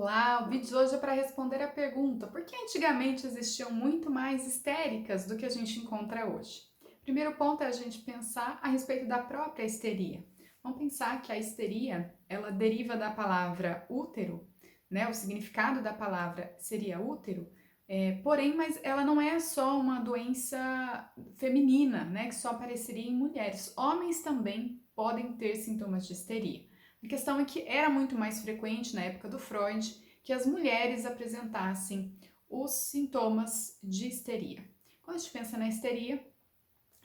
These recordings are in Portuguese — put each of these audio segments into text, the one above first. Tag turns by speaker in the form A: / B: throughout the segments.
A: Olá, o vídeo de hoje é para responder a pergunta: por que antigamente existiam muito mais histéricas do que a gente encontra hoje? Primeiro ponto é a gente pensar a respeito da própria histeria. Vamos pensar que a histeria, ela deriva da palavra útero, né? O significado da palavra seria útero, porém, mas ela não é só uma doença feminina, né? Que só apareceria em mulheres. Homens também podem ter sintomas de histeria. A questão é que era muito mais frequente na época do Freud que as mulheres apresentassem os sintomas de histeria. Quando a gente pensa na histeria,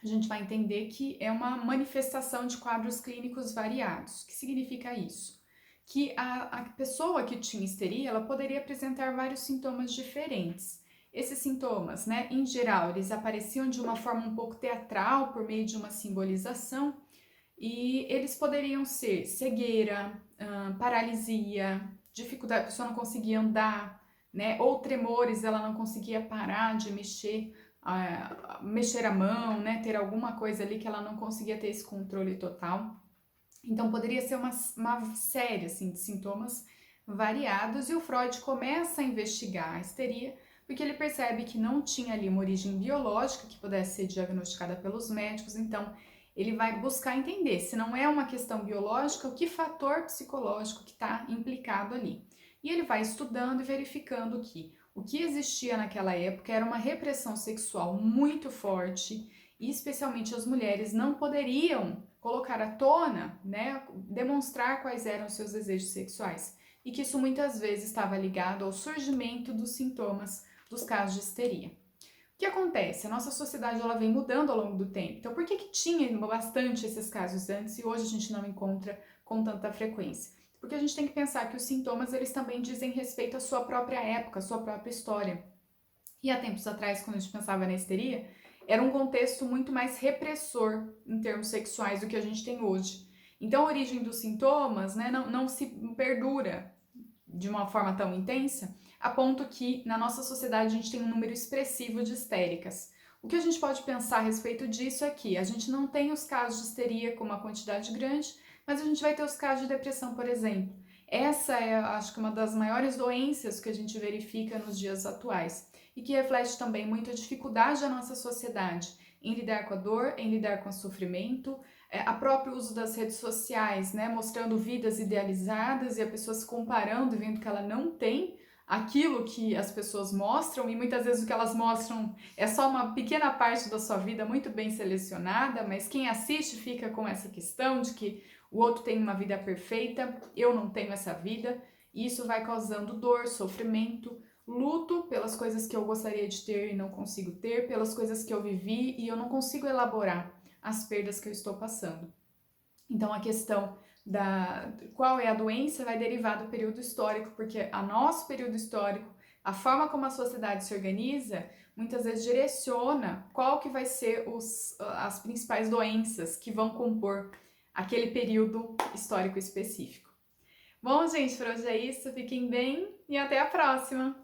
A: a gente vai entender que é uma manifestação de quadros clínicos variados. O que significa isso? Que a pessoa que tinha histeria, ela poderia apresentar vários sintomas diferentes. Esses sintomas, né, em geral, eles apareciam de uma forma um pouco teatral, por meio de uma simbolização, e eles poderiam ser cegueira, paralisia, dificuldade, a pessoa não conseguia andar, né? Ou tremores, ela não conseguia parar de mexer a mão, né? Ter alguma coisa ali que ela não conseguia ter esse controle total. Então poderia ser uma série assim, de sintomas variados, e o Freud começa a investigar a histeria porque ele percebe que não tinha ali uma origem biológica que pudesse ser diagnosticada pelos médicos. Então ele vai buscar entender se não é uma questão biológica, o que fator psicológico que está implicado ali. E ele vai estudando e verificando que o que existia naquela época era uma repressão sexual muito forte, e especialmente as mulheres não poderiam colocar à tona, né, demonstrar quais eram seus desejos sexuais, e que isso muitas vezes estava ligado ao surgimento dos sintomas dos casos de histeria. O que acontece? A nossa sociedade ela vem mudando ao longo do tempo. Então, por que tinha bastante esses casos antes e hoje a gente não encontra com tanta frequência? Porque a gente tem que pensar que os sintomas eles também dizem respeito à sua própria época, à sua própria história. E há tempos atrás, quando a gente pensava na histeria, era um contexto muito mais repressor em termos sexuais do que a gente tem hoje. Então, a origem dos sintomas, né, não se perdura de uma forma tão intensa, a ponto que na nossa sociedade a gente tem um número expressivo de histéricas. O que a gente pode pensar a respeito disso é que a gente não tem os casos de histeria com uma quantidade grande, mas a gente vai ter os casos de depressão, por exemplo. Essa é, acho que, uma das maiores doenças que a gente verifica nos dias atuais e que reflete também muito a dificuldade da nossa sociedade em lidar com a dor, em lidar com o sofrimento, a próprio uso das redes sociais, né, mostrando vidas idealizadas e a pessoa se comparando e vendo que ela não tem aquilo que as pessoas mostram, e muitas vezes o que elas mostram é só uma pequena parte da sua vida muito bem selecionada, mas quem assiste fica com essa questão de que o outro tem uma vida perfeita, eu não tenho essa vida, e isso vai causando dor, sofrimento, luto pelas coisas que eu gostaria de ter e não consigo ter, pelas coisas que eu vivi e eu não consigo elaborar as perdas que eu estou passando. Então a questão da qual é a doença vai derivar do período histórico, porque a nosso período histórico, a forma como a sociedade se organiza, muitas vezes direciona qual que vai ser as principais doenças que vão compor aquele período histórico específico. Bom, gente, por hoje é isso. Fiquem bem e até a próxima!